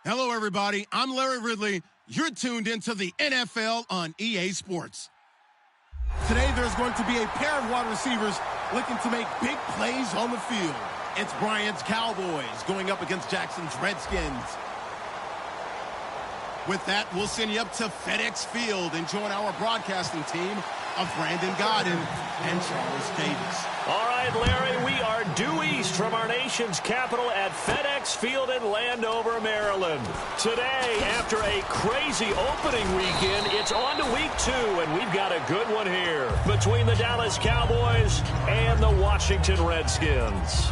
Hello, everybody. I'm Larry Ridley. You're tuned into the NFL on EA Sports. Today, there's going to be a pair of wide receivers looking to make big plays on the field. It's Bryant's Cowboys going up against Jackson's Redskins. With that, we'll send you up to FedEx Field and join our broadcasting team of Brandon Godden and Charles Davis. All right, Larry, we are due east from our nation's capital at FedEx Field in Landover, Maryland. Today, after a crazy opening weekend, it's on to week 2, and we've got a good one here between the Dallas Cowboys and the Washington Redskins.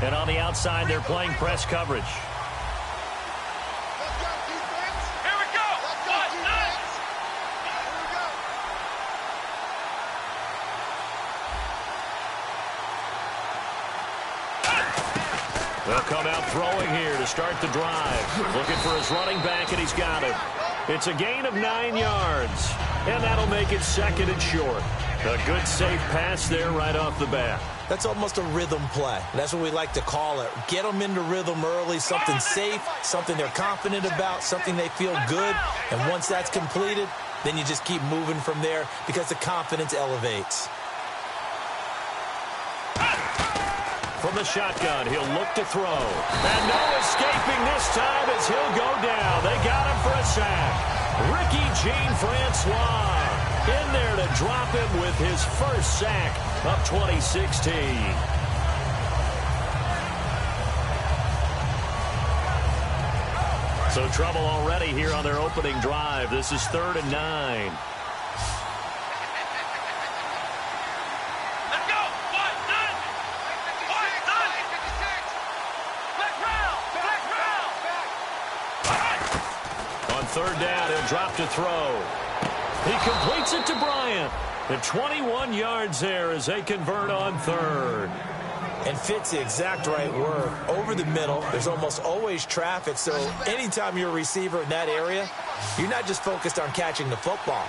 And on the outside, they're playing press coverage. Here we go. They'll come out throwing here to start the drive. Looking for his running back, and he's got it. It's a gain of 9 yards, and that'll make it second and short. A good, safe pass there right off the bat. That's almost a rhythm play. That's what we like to call it. Get them into rhythm early, something safe, something they're confident about, something they feel good. And once that's completed, then you just keep moving from there because the confidence elevates. From the shotgun, he'll look to throw. And no escaping this time as he'll go down. They got him for a sack. Ricky Jean-Francois in there to drop him with his first sack of 2016. So trouble already here on their opening drive. This is 3rd and 9. On 3rd down, he'll drop to throw. He completes it to Bryant. The 21 yards there as they convert on 3rd. And fits the exact right word. Over the middle, there's almost always traffic, so anytime you're a receiver in that area, you're not just focused on catching the football.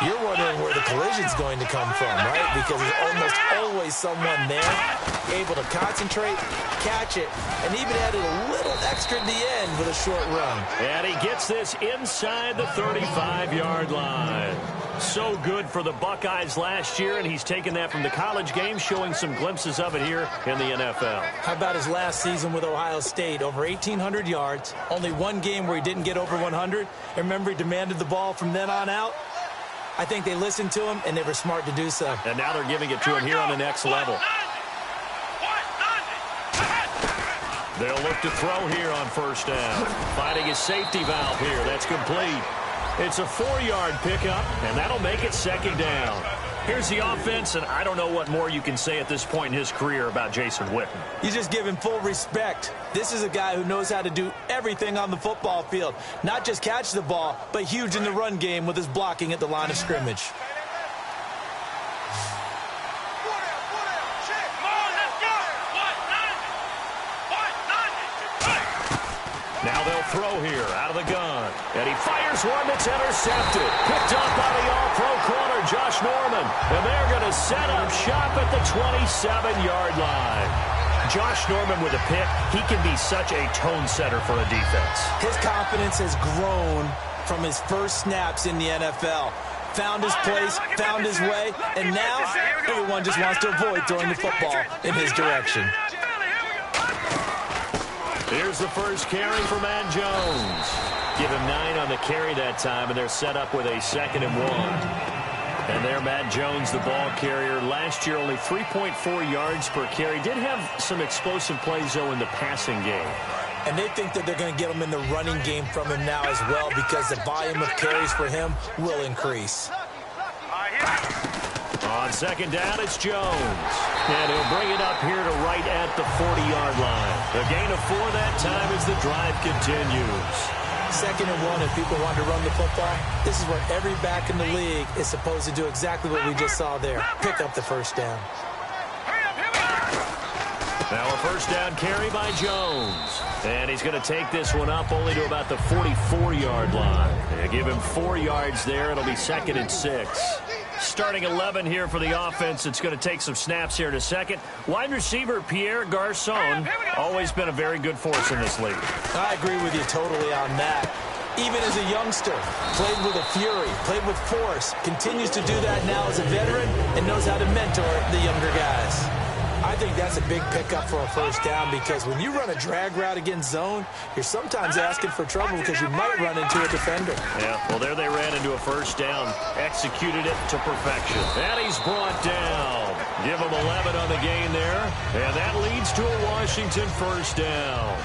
You're wondering where the collision's going to come from, right? Because there's almost always someone there able to concentrate, catch it, and even added a little extra at the end with a short run. And he gets this inside the 35-yard line. So good for the Buckeyes last year, and he's taken that from the college game, showing some glimpses of it here in the NFL. How about his last season with Ohio State? Over 1,800 yards, only one game where he didn't get over 100. And remember, he demanded the ball from then on out. I think they listened to him, and they were smart to do so. And now they're giving it to him here on the next level. They'll look to throw here on 1st down. Finding his safety valve here. That's complete. It's a 4-yard pickup, and that'll make it 2nd down. Here's the offense, and I don't know what more you can say at this point in his career about Jason Witten. You just give him full respect. This is a guy who knows how to do everything on the football field. Not just catch the ball, but huge in the run game with his blocking at the line of scrimmage. Now they'll throw here out of the gun. And he fires one that's intercepted. Picked up by the all-pro corner, Josh Norman. And they're going to set up shop at the 27-yard line. Josh Norman with a pick. He can be such a tone setter for a defense. His confidence has grown from his first snaps in the NFL. Found his place, found his way, and now everyone just wants to avoid throwing the football in his direction. Here's the first carry for Matt Jones. Give him 9 on the carry that time, and they're set up with a 2nd and 1. And there, Matt Jones, the ball carrier. Last year, only 3.4 yards per carry. Did have some explosive plays, though, in the passing game. And they think that they're going to get him in the running game from him now as well because the volume of carries for him will increase. On 2nd down, it's Jones. And he'll bring it up here to right at the 40-yard line. A gain of 4 that time as the drive continues. 2nd and 1, if people want to run the football, this is where every back in the league is supposed to do exactly what we just saw there. Pick up the 1st down. Now a first down carry by Jones. And he's going to take this one up only to about the 44-yard line. They give him 4 yards there. It'll be 2nd and 6. Starting 11 here for the offense. It's going to take some snaps here in a second. Wide receiver Pierre Garçon, always been a very good force in this league. I agree with you totally on that. Even as a youngster, played with a fury, played with force, continues to do that now as a veteran, and knows how to mentor the younger guys. I think that's a big pickup for a first down because when you run a drag route against zone, you're sometimes asking for trouble because you might run into a defender. Yeah, well, there they ran into a first down. Executed it to perfection. And he's brought down. Give him 11 on the gain there. And that leads to a Washington first down.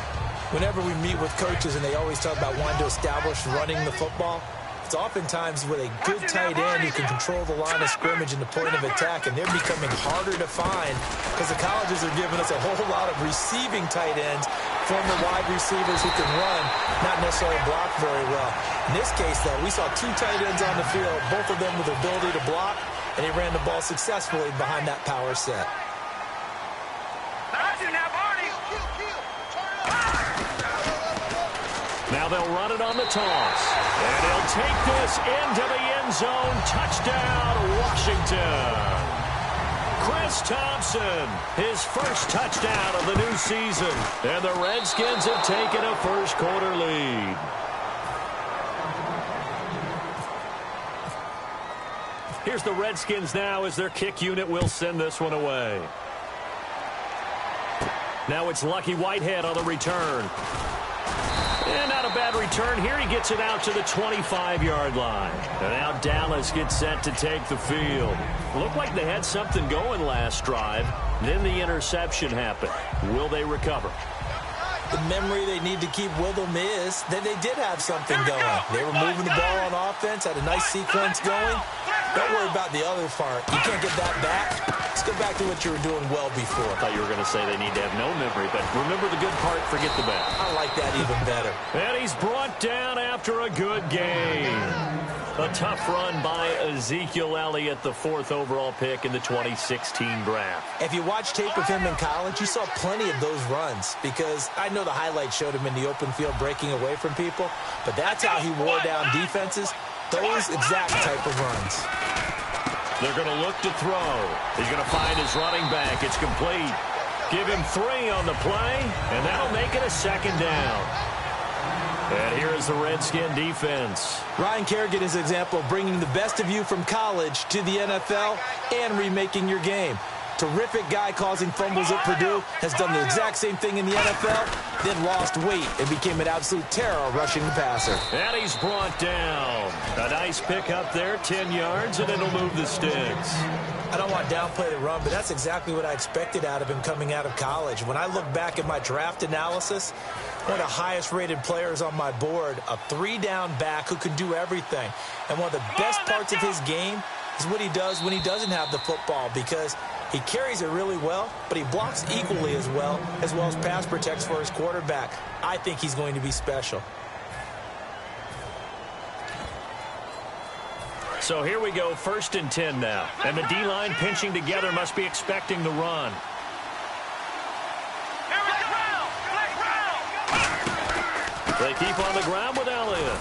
Whenever we meet with coaches and they always talk about wanting to establish running the football, it's oftentimes with a good tight end who can control the line of scrimmage and the point of attack, and they're becoming harder to find because the colleges are giving us a whole lot of receiving tight ends, former wide receivers who can run, not necessarily block very well. In this case, though, we saw 2 tight ends on the field, both of them with the ability to block, and he ran the ball successfully behind that power set. Now they'll run it on the toss. And he'll take this into the end zone. Touchdown, Washington. Chris Thompson, his first touchdown of the new season. And the Redskins have taken a first-quarter lead. Here's the Redskins now as their kick unit will send this one away. Now it's Lucky Whitehead on the return. And not a bad return here. He gets it out to the 25-yard line. And now Dallas gets set to take the field. Looked like they had something going last drive. Then the interception happened. Will they recover? The memory they need to keep with them is that they did have something going. They were moving the ball on offense, had a nice sequence going. Don't worry about the other part. You can't get that back. Let's go back to what you were doing well before. I thought you were going to say they need to have no memory, but remember the good part, forget the bad. I like that even better. And he's brought down after a good game. A tough run by Ezekiel Elliott, the 4th overall pick in the 2016 draft. If you watch tape of him in college, you saw plenty of those runs because I know the highlights showed him in the open field breaking away from people, but that's how he wore down defenses, those exact type of runs. They're going to look to throw. He's going to find his running back. It's complete. Give him 3 on the play, and that'll make it a 2nd down. And here is the Redskin defense. Ryan Kerrigan is an example of bringing the best of you from college to the NFL and remaking your game. Terrific guy causing fumbles at Purdue, has done the exact same thing in the NFL, then lost weight and became an absolute terror rushing the passer. And he's brought down. A nice pickup there, 10 yards, and it'll move the sticks. I don't want to downplay the run, but that's exactly what I expected out of him coming out of college. When I look back at my draft analysis, one of the highest-rated players on my board, a 3-down back who can do everything. And one of the best parts of his game is what he does when he doesn't have the football because he carries it really well, but he blocks equally as well as pass protects for his quarterback. I think he's going to be special. So here we go, 1st and 10 now. And the D-line pinching together must be expecting the run. They keep on the ground with Elliott.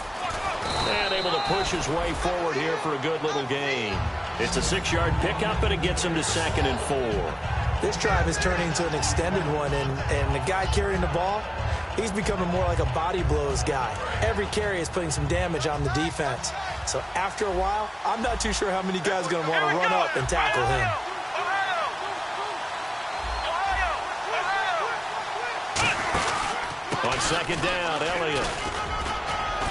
And able to push his way forward here for a good little gain. It's a 6-yard pickup, and it gets him to 2nd and 4. This drive is turning into an extended one, and the guy carrying the ball, he's becoming more like a body blows guy. Every carry is putting some damage on the defense. So after a while, I'm not too sure how many guys are going to want to run up and tackle him. On 2nd down, Elliott.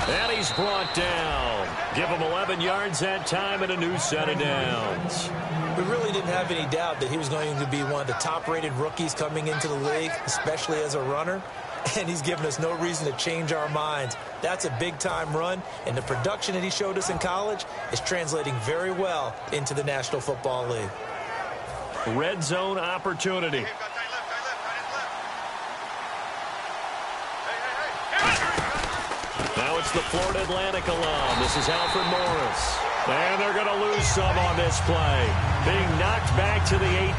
And he's brought down. Give him 11 yards that time and a new set of downs. We really didn't have any doubt that he was going to be one of the top-rated rookies coming into the league, especially as a runner. And he's given us no reason to change our minds. That's a big-time run, and the production that he showed us in college is translating very well into the National Football League. Red zone opportunity. Now it's the Florida Atlantic alum. This is Alfred Morris. And they're going to lose some on this play. Being knocked back to the 18.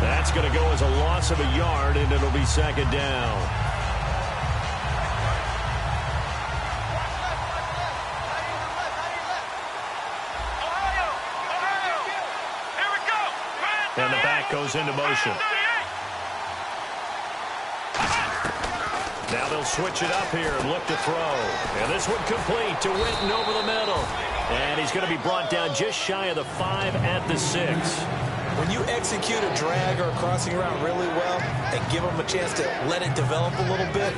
That's going to go as a loss of a yard, and it'll be second down. And the back goes into motion. Now they'll switch it up here and look to throw. And this one complete to Witten over the middle. And he's going to be brought down just shy of the 5 at the 6. When you execute a drag or a crossing route really well and give them a chance to let it develop a little bit,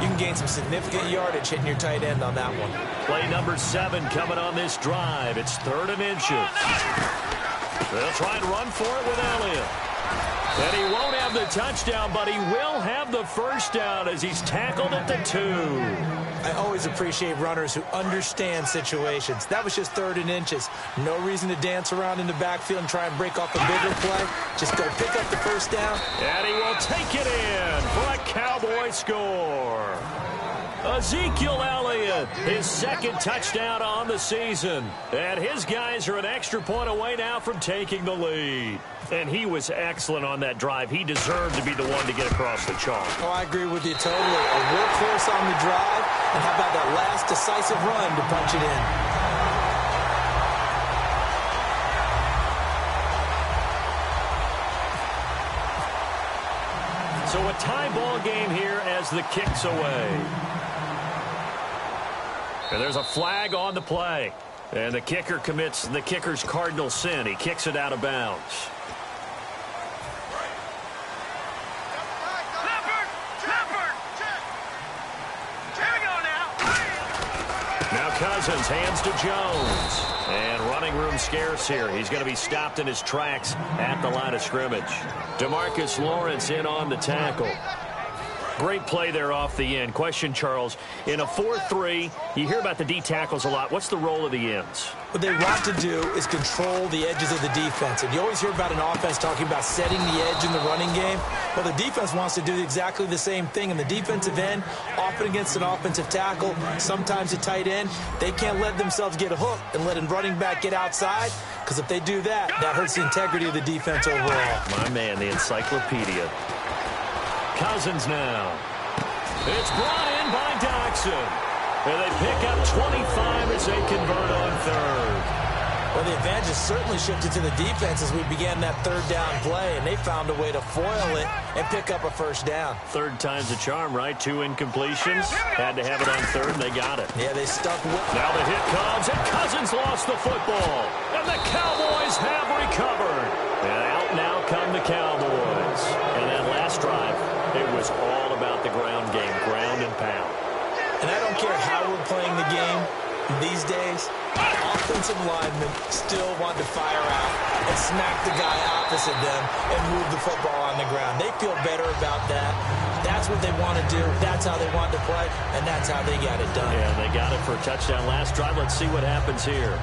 you can gain some significant yardage hitting your tight end on that one. Play number 7 coming on this drive. It's 3rd and inches. They'll try and run for it with Elliott. And he won't have the touchdown, but he will have the first down as he's tackled at the 2. I always appreciate runners who understand situations. That was just 3rd and inches. No reason to dance around in the backfield and try and break off a bigger play. Just go pick up the first down. And he will take it in for a Cowboy score. Ezekiel Elliott, his 2nd touchdown on the season. And his guys are an extra point away now from taking the lead. And he was excellent on that drive. He deserved to be the one to get across the chalk. Oh, I agree with you totally. A workhorse on the drive. And how about that last decisive run to punch it in? So a tie ball game here as the kick's away. And there's a flag on the play. And the kicker commits the kicker's cardinal sin. He kicks it out of bounds. Now Cousins hands to Jones. And running room scarce here. He's going to be stopped in his tracks at the line of scrimmage. DeMarcus Lawrence in on the tackle. Great play there off the end. Question, Charles, in a 4-3, you hear about the D tackles a lot. What's the role of the ends? What they want to do is control the edges of the defense. And you always hear about an offense talking about setting the edge in the running game. Well, the defense wants to do exactly the same thing. And the defensive end, often against an offensive tackle, sometimes a tight end, they can't let themselves get hooked and let a running back get outside. Because if they do that, that hurts the integrity of the defense overall. My man, the encyclopedia. Cousins now. It's brought in by Doxson. And they pick up 25 as they convert on 3rd. Well, the advantage has certainly shifted to the defense as we began that 3rd down play, and they found a way to foil it and pick up a first down. 3rd time's a charm, right? 2 incompletions. Had to have it on 3rd, and they got it. Yeah, they stuck with it. Now the hit comes, and Cousins lost the football. And the Cowboys have recovered. And out now come the Cowboys. And that last drive, it was all about the ground game, ground and pound. And I don't care how we're playing the game these days, offensive linemen still want to fire out and smack the guy opposite them and move the football on the ground. They feel better about that. That's what they want to do. That's how they want to play, and that's how they got it done. Yeah, they got it for a touchdown last drive. Let's see what happens here.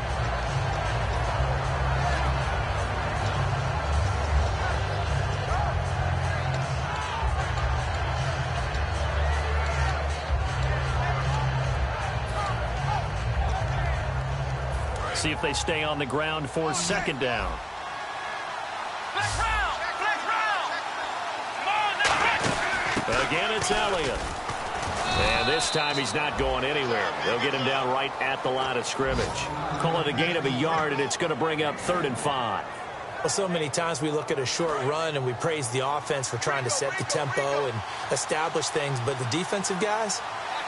See if they stay on the ground for 2nd down. Again, it's Elliott. And this time he's not going anywhere. They'll get him down right at the line of scrimmage. Call it a gain of a yard, and it's going to bring up 3rd and 5. Well, so many times we look at a short run and we praise the offense for trying to set the tempo and establish things, but the defensive guys,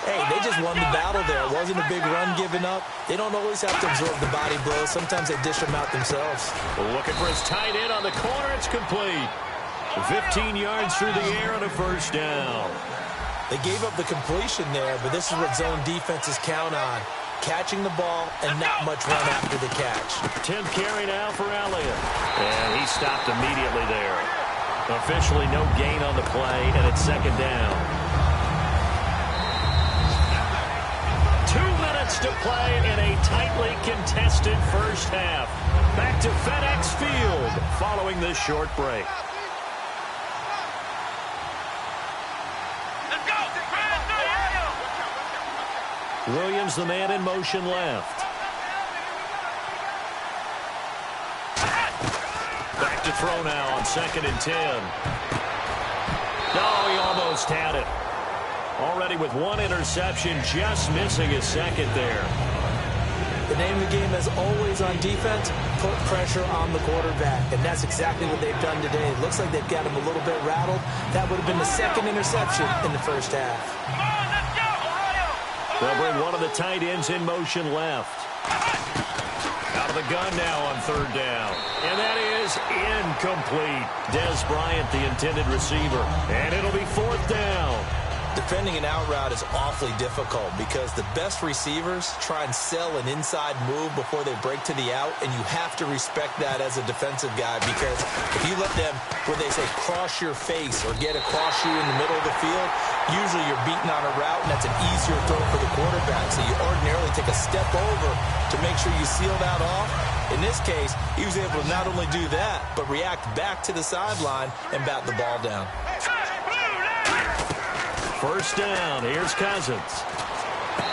hey, they just won the battle there. It wasn't a big run given up. They don't always have to absorb the body blows. Sometimes they dish them out themselves. Looking for his tight end on the corner. It's complete. 15 yards through the air on a first down. They gave up the completion there, but this is what zone defenses count on. Catching the ball and not much run after the catch. 10th carry now for Elliott. And he stopped immediately there. Officially no gain on the play, and it's 2nd down. 2 minutes to play in a tightly contested first half. Back to FedEx Field following this short break. Williams, the man in motion left. throw now on 2nd and 10. No, he almost had it. Already with one interception, just missing his second there. The name of the game, as always on defense, put pressure on the quarterback. And that's exactly what they've done today. It looks like they've got him a little bit rattled. That would have been the second interception in the first half. They'll bring one of the tight ends in motion left. Out of the gun now on 3rd down. And that is incomplete. Dez Bryant, the intended receiver. And it'll be 4th down. Defending an out route is awfully difficult because the best receivers try and sell an inside move before they break to the out, and you have to respect that as a defensive guy, because if you let them, where they say cross your face or get across you in the middle of the field, usually you're beating on a route, and that's an easier throw for the quarterback. So you ordinarily take a step over to make sure you seal that off. In this case, he was able to not only do that, but react back to the sideline and bat the ball down. 1st down. Here's Cousins.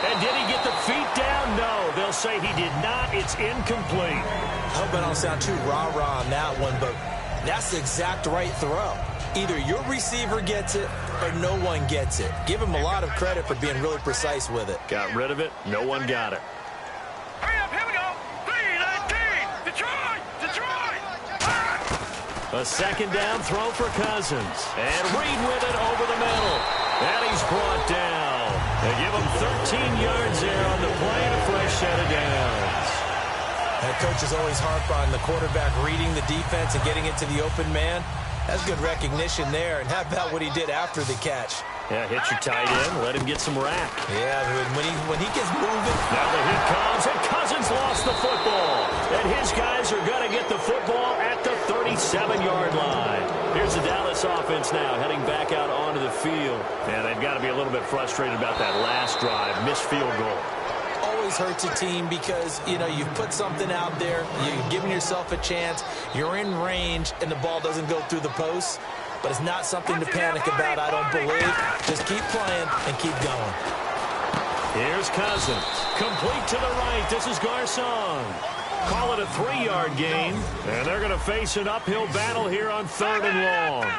And did he get the feet down? No. They'll say he did not. It's incomplete. I hope I don't sound too rah-rah on that one, but that's the exact right throw. Either your receiver gets it or no one gets it. Give him a lot of credit for being really precise with it. Got rid of it. No one got it. Hurry up, here we go. 3-19. Detroit! Detroit! A 2nd down throw for Cousins. And Reed with it over the middle. And he's brought down. They give him 13 yards there on the play and a fresh set of downs. That coach is always harp on the quarterback reading the defense and getting it to the open man. That's good recognition there. And how about what he did after the catch? Yeah, hit your tight end. Let him get some rack. Yeah, when he gets moving. Now the hit comes, and Cousins lost the football. And his guys are going to get the football at the 37-yard line. Here's the Dallas offense now heading back out onto the field. And they've got to be a little bit frustrated about that last drive. Missed field goal. Always hurts a team because, you've put something out there. You've given yourself a chance. You're in range, and the ball doesn't go through the posts. But it's not something to panic about, I don't believe. Just keep playing and keep going. Here's Cousins. Complete to the right. This is Garcon. Call it a 3-yard gain. And they're going to face an uphill battle here on 3rd and long.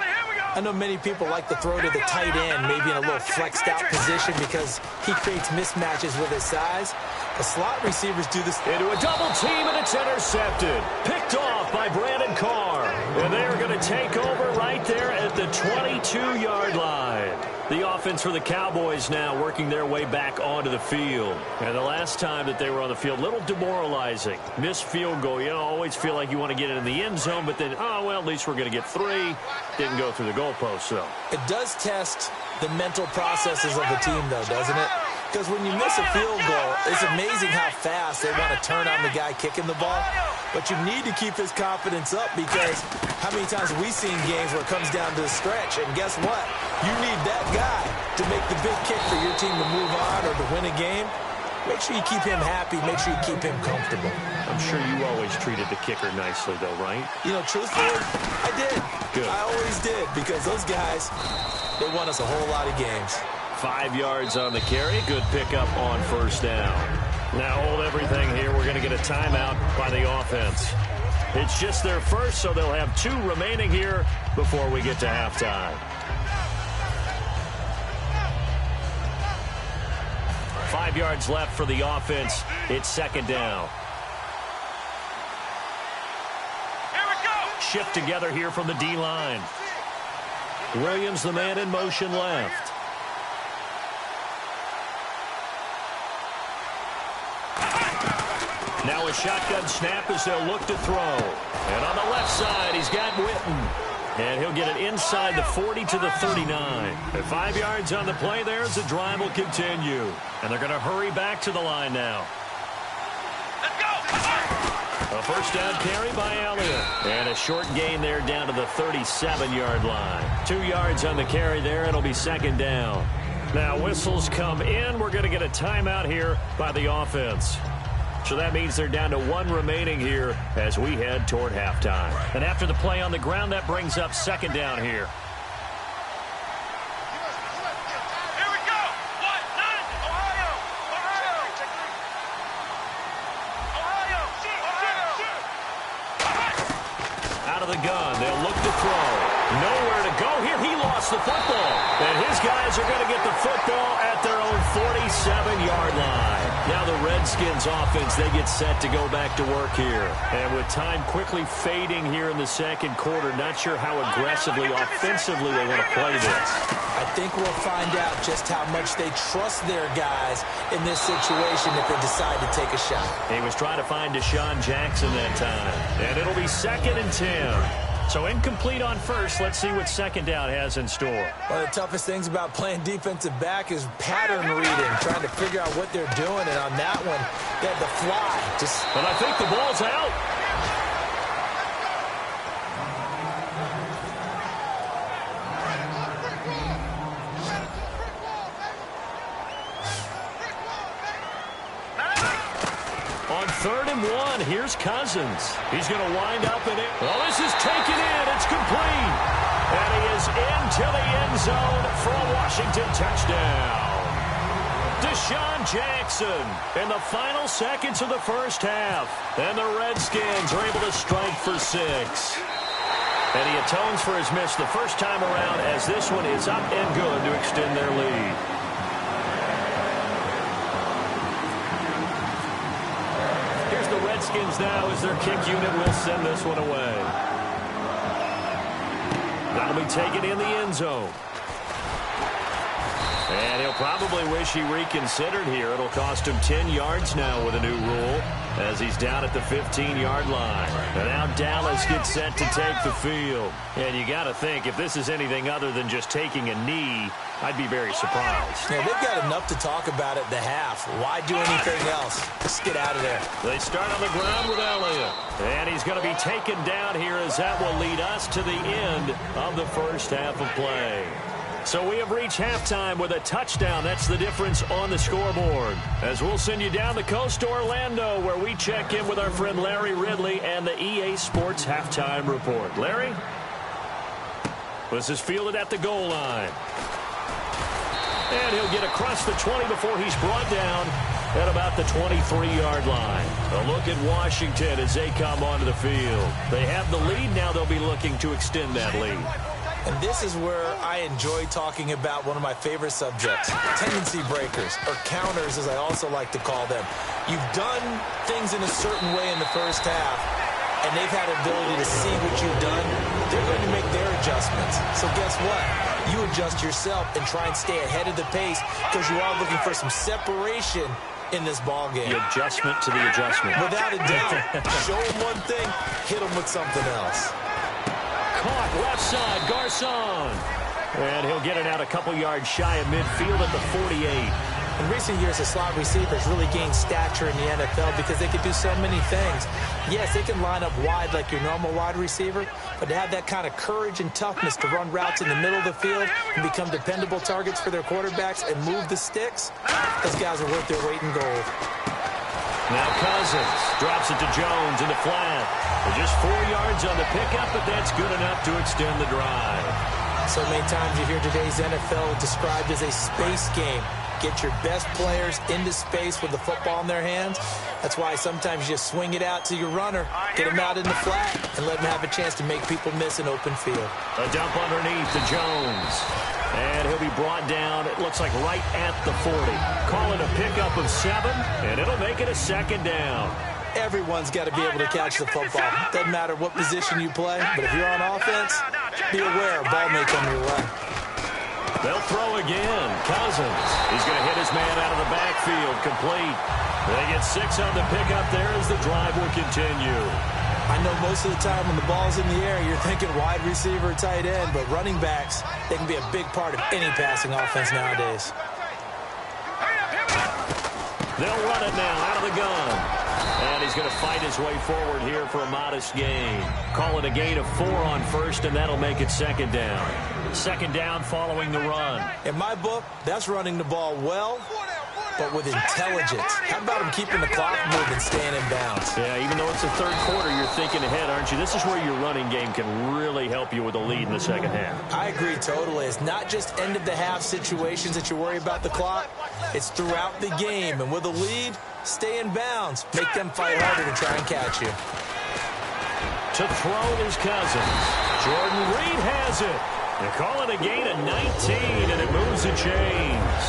I know many people like to throw to the tight end, maybe in a little flexed out position because he creates mismatches with his size. The slot receivers do this. Into a double team, and it's intercepted. Picked off by Brandon Carr. And they are going to take over right there at the 22-yard line. The offense for the Cowboys now working their way back onto the field. And the last time that they were on the field, a little demoralizing. Missed field goal. You always feel like you want to get it in the end zone, but then, at least we're going to get 3. Didn't go through the goalpost, though. It does test the mental processes of the team, though, doesn't it? Because when you miss a field goal, it's amazing how fast they want to turn on the guy kicking the ball. But you need to keep his confidence up because how many times have we seen games where it comes down to the stretch? And guess what? You need that guy to make the big kick for your team to move on or to win a game. Make sure you keep him happy. Make sure you keep him comfortable. I'm sure you always treated the kicker nicely, though, right? Truthfully, I did. Good. I always did because those guys, they won us a whole lot of games. 5 yards on the carry. Good pickup on 1st down. Now hold everything here. We're going to get a timeout by the offense. It's just their first, so they'll have 2 remaining here before we get to halftime. 5 yards left for the offense. It's 2nd down. Here we go. Shift together here from the D-line. Williams, the man in motion left. Now a shotgun snap as they'll look to throw. And on the left side, he's got Witten. And he'll get it inside the 40 to the 39. At 5 yards on the play there as the drive will continue. And they're going to hurry back to the line now. Let's go. A 1st down carry by Elliott. And a short gain there down to the 37-yard line. 2 yards on the carry there. It'll be 2nd down. Now whistles come in. We're going to get a timeout here by the offense. So that means they're down to 1 remaining here as we head toward halftime. And after the play on the ground, that brings up 2nd down here. Here we go. 1-9. Ohio. Out of the gun, throw. Nowhere to go here. He lost the football. And his guys are going to get the football at their own 47-yard line. Now the Redskins offense, they get set to go back to work here. And with time quickly fading here in the second quarter, not sure how aggressively, offensively they want to play this. I think we'll find out just how much they trust their guys in this situation if they decide to take a shot. He was trying to find Deshaun Jackson that time. And it'll be 2nd and 10. So incomplete on first. Let's see what second down has in store. One of the toughest things about playing defensive back is pattern reading, trying to figure out what they're doing. And on that one, they had the fly. But I think the ball's out. On 3rd and 1, here's Cousins. He's going to wind up in it. Well, this is taken in. It's complete. And he is into the end zone for a Washington touchdown. Deshaun Jackson in the final seconds of the first half. And the Redskins are able to strike for 6. And he atones for his miss the first time around as this one is up and good to extend their lead. Redskins now as their kick unit will send this one away. That'll be taken in the end zone. And he'll probably wish he reconsidered here. It'll cost him 10 yards now with a new rule as he's down at the 15-yard line. And now Dallas gets set to take the field. And you got to think, if this is anything other than just taking a knee, I'd be very surprised. Yeah, they've got enough to talk about at the half. Why do anything else? Just get out of there. They start on the ground with Elliott. And he's going to be taken down here as that will lead us to the end of the first half of play. So we have reached halftime with a touchdown. That's the difference on the scoreboard. As we'll send you down the coast to Orlando, where we check in with our friend Larry Ridley and the EA Sports Halftime Report. Larry? This is fielded at the goal line. And he'll get across the 20 before he's brought down at about the 23-yard line. A look at Washington as they come onto the field. They have the lead. Now they'll be looking to extend that lead. And this is where I enjoy talking about one of my favorite subjects, tendency breakers, or counters as I also like to call them. You've done things in a certain way in the first half, and they've had the ability to see what you've done. They're going to make their adjustments. So guess what? You adjust yourself and try and stay ahead of the pace because you are looking for some separation in this ball game. The adjustment to the adjustment. Without a doubt. Show them one thing, hit them with something else. Caught left side, Garcon. And he'll get it out a couple yards shy of midfield at the 48. In recent years, the slot receivers really gained stature in the NFL because they can do so many things. Yes, they can line up wide like your normal wide receiver, but to have that kind of courage and toughness to run routes in the middle of the field and become dependable targets for their quarterbacks and move the sticks, those guys are worth their weight in gold. Now Cousins drops it to Jones in the flat. Just 4 yards on the pickup, but that's good enough to extend the drive. So many times you hear today's NFL described as a space game. Get your best players into space with the football in their hands. That's why sometimes you just swing it out to your runner, get him out in the flat, and let him have a chance to make people miss an open field. A dump underneath to Jones. And he'll be brought down, it looks like right at the 40. Call it a pickup of 7, and it'll make it a second down. Everyone's got to be able to catch the football. Doesn't matter what position you play, but if you're on offense, be aware a ball may come your way. They'll throw again. Cousins. He's going to hit his man out of the backfield. Complete. They get 6 on the pickup there as the drive will continue. I know most of the time when the ball's in the air, you're thinking wide receiver, tight end, but running backs, they can be a big part of any passing offense nowadays. They'll run it now out of the gun. And he's going to fight his way forward here for a modest gain. Call it a gain of 4 on first, and that'll make it second down. Second down following the run. In my book, that's running the ball well, but with intelligence. How about him keeping the clock moving, staying in bounds? Yeah, even though it's the third quarter, you're thinking ahead, aren't you? This is where your running game can really help you with a lead in the second half. I agree totally. It's not just end-of-the-half situations that you worry about the clock. It's throughout the game. And with a lead, stay in bounds. Make them fight harder to try and catch you. To throw is Cousins. Jordan Reed has it. They call it a gain of 19, and it moves the chains.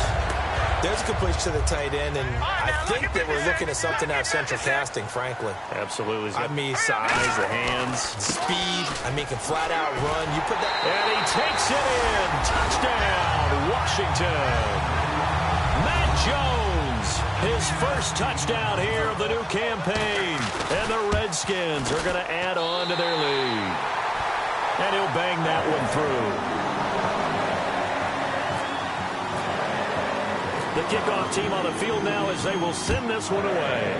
There's a completion to the tight end, and I think that we're looking at something out of central casting, frankly. Absolutely. I mean, size, the hands. Speed. I mean, can flat out run. You put that. And he takes it in. Touchdown, Washington. Matt Jones, his first touchdown here of the new campaign. And the Redskins are going to add on to their lead. And he'll bang that one through. The kickoff team on the field now as they will send this one away.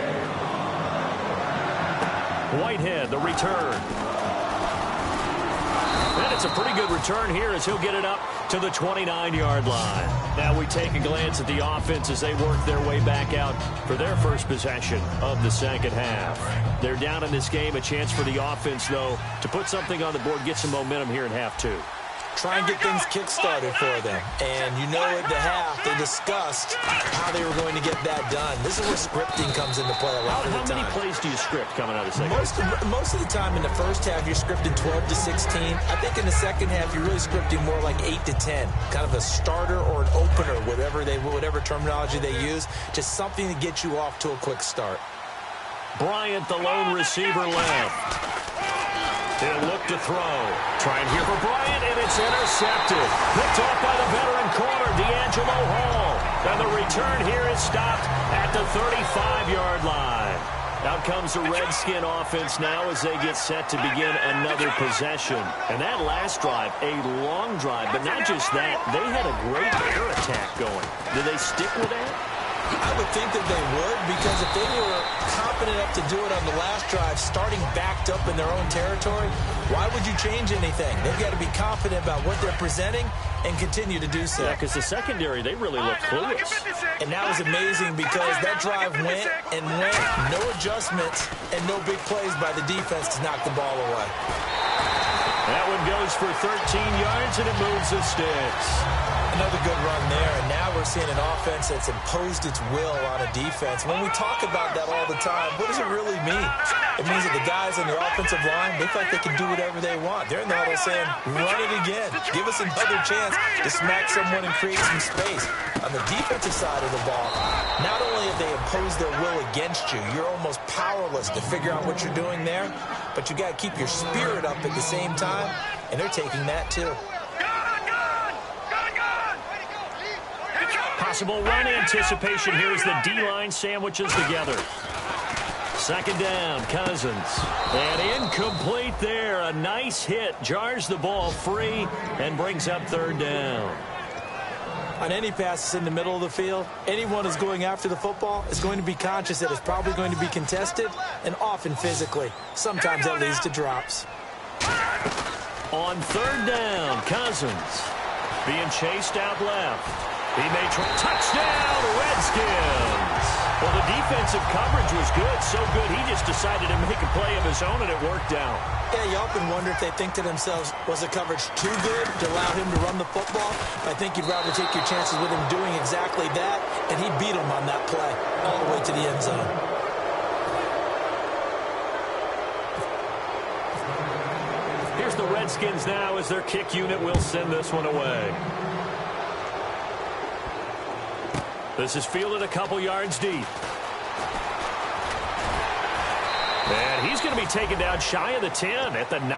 Whitehead, the return. And it's a pretty good return here as he'll get it up to the 29-yard line. Now we take a glance at the offense as they work their way back out for their first possession of the second half. They're down in this game. A chance for the offense, though, to put something on the board, get some momentum here in half two. Try and get things kick-started for them. And you know at the half, they discussed how they were going to get that done. This is where scripting comes into play a lot of the time. How many plays do you script coming out of the second half? Most of the time in the first half, you're scripting 12 to 16. I think in the second half, you're really scripting more like 8 to 10. Kind of a starter or an opener, whatever terminology they use. Just something to get you off to a quick start. Bryant, the lone receiver left. He'll look to throw. Trying here for Bryant, and it's intercepted. Picked off by the veteran corner, D'Angelo Hall. And the return here is stopped at the 35-yard line. Out comes the Redskin offense now as they get set to begin another possession. And that last drive, a long drive, but not just that. They had a great air attack going. Did they stick with that? I would think that they would, because if they were confident enough to do it on the last drive, starting backed up in their own territory, why would you change anything? They've got to be confident about what they're presenting and continue to do so. Yeah, because the secondary, they really looked clueless. And that was amazing because that drive went and went, no adjustments and no big plays by the defense to knock the ball away. That one goes for 13 yards, and it moves the sticks. Another good run there, and now we're seeing an offense that's imposed its will on a defense. When we talk about that all the time, what does it really mean? It means that the guys on the offensive line, they feel like they can do whatever they want. They're in the huddle saying, run it again. Give us another chance to smack someone and create some space. On the defensive side of the ball, not only have they imposed their will against you, you're almost powerless to figure out what you're doing there, but you got to keep your spirit up at the same time, and they're taking that too. Possible run anticipation here as the D-line sandwiches together. Second down, Cousins. And incomplete there. A nice hit. Jars the ball free and brings up third down. On any passes in the middle of the field, anyone who's going after the football is going to be conscious that it's probably going to be contested and often physically. Sometimes that leads to drops. On third down, Cousins being chased out left. He made touchdown, Redskins. Well, the defensive coverage was good, so good he just decided to make a play of his own, and it worked out. Yeah, you often wonder if they think to themselves, was the coverage too good to allow him to run the football? I think you'd rather take your chances with him doing exactly that, and he beat him on that play all the way to the end zone. Here's the Redskins now as their kick unit will send this one away. This is fielded a couple yards deep. And he's going to be taken down shy of the 10 at the 9.